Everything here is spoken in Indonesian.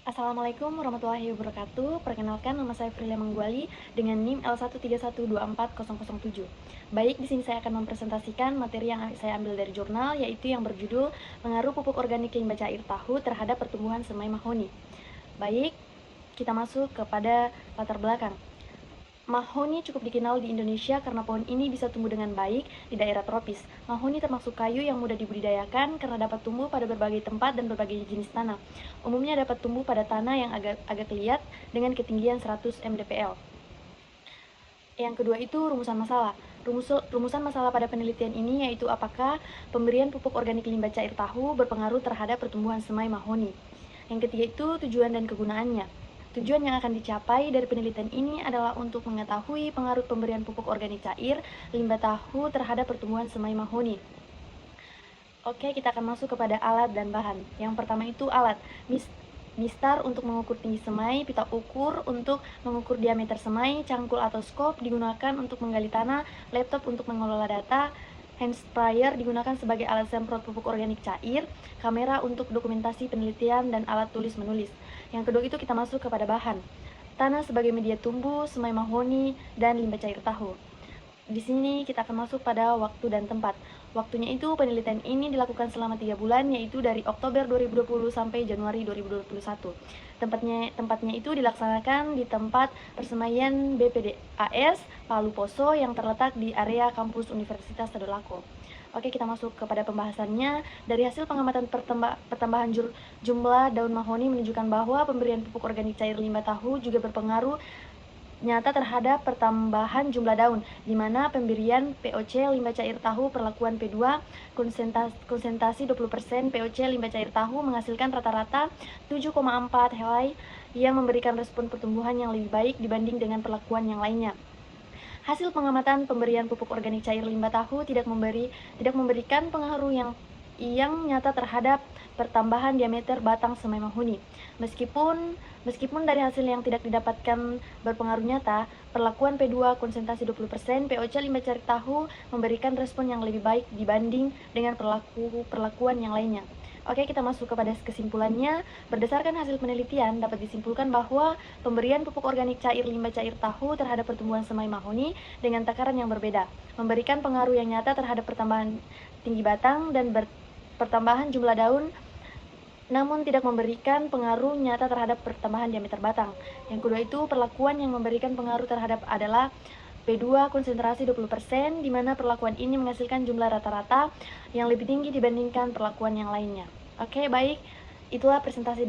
Assalamualaikum warahmatullahi wabarakatuh. Perkenalkan, nama saya Frilia Mangguali dengan NIM L131240007. Baik, di sini saya akan mempresentasikan materi yang saya ambil dari jurnal, yaitu yang berjudul Pengaruh Pupuk Organik Limbah Cair Tahu Terhadap Pertumbuhan Semai Mahoni. Baik, kita masuk kepada latar belakang. Mahoni cukup dikenal di Indonesia karena pohon ini bisa tumbuh dengan baik di daerah tropis. Mahoni termasuk kayu yang mudah dibudidayakan karena dapat tumbuh pada berbagai tempat dan berbagai jenis tanah. Umumnya dapat tumbuh pada tanah yang agak liat dengan ketinggian 100 mdpl. Yang kedua itu rumusan masalah. Rumusan masalah pada penelitian ini yaitu apakah pemberian pupuk organik limbah cair tahu berpengaruh terhadap pertumbuhan semai mahoni. Yang ketiga itu tujuan dan kegunaannya. Tujuan yang akan dicapai dari penelitian ini adalah untuk mengetahui pengaruh pemberian pupuk organik cair limbah tahu terhadap pertumbuhan semai mahoni. Oke, kita akan masuk kepada alat dan bahan. Yang pertama itu alat. Mistar untuk mengukur tinggi semai, pita ukur untuk mengukur diameter semai, cangkul atau skop digunakan untuk menggali tanah, laptop untuk mengelola data, hand sprayer digunakan sebagai alat semprot pupuk organik cair, kamera untuk dokumentasi penelitian, dan alat tulis menulis. Yang kedua itu kita masuk kepada bahan. Tanah sebagai media tumbuh, semai mahoni, dan limbah cair tahu. Di sini kita akan masuk pada waktu dan tempat. Waktunya itu penelitian ini dilakukan selama 3 bulan, yaitu dari Oktober 2020 sampai Januari 2021. Tempatnya itu dilaksanakan di tempat persemaian BPDAS Palu Poso yang terletak di area kampus Universitas Tadulako. Oke, kita masuk kepada pembahasannya. Dari hasil pengamatan pertambahan jumlah daun mahoni menunjukkan bahwa pemberian pupuk organik cair limbah tahu juga berpengaruh nyata terhadap pertambahan jumlah daun, di mana pemberian POC limbah cair tahu perlakuan P2 konsentrasi 20% POC limbah cair tahu menghasilkan rata-rata 7,4 helai yang memberikan respon pertumbuhan yang lebih baik dibanding dengan perlakuan yang lainnya. Hasil pengamatan pemberian pupuk organik cair limbah tahu tidak memberikan pengaruh yang nyata terhadap pertambahan diameter batang semai mahoni. Meskipun dari hasil yang tidak didapatkan berpengaruh nyata, perlakuan P2 konsentrasi 20% POC limbah cair tahu memberikan respon yang lebih baik dibanding dengan perlakuan yang lainnya. Oke, kita masuk kepada kesimpulannya. Berdasarkan hasil penelitian, dapat disimpulkan bahwa pemberian pupuk organik cair limbah cair tahu terhadap pertumbuhan semai mahoni dengan takaran yang berbeda, memberikan pengaruh yang nyata terhadap pertambahan tinggi batang dan pertambahan jumlah daun, namun tidak memberikan pengaruh nyata terhadap pertambahan diameter batang. Yang kedua itu perlakuan yang memberikan pengaruh terhadap adalah P2 konsentrasi 20%, di mana perlakuan ini menghasilkan jumlah rata-rata yang lebih tinggi dibandingkan perlakuan yang lainnya. Oke, baik. Itulah presentasi dari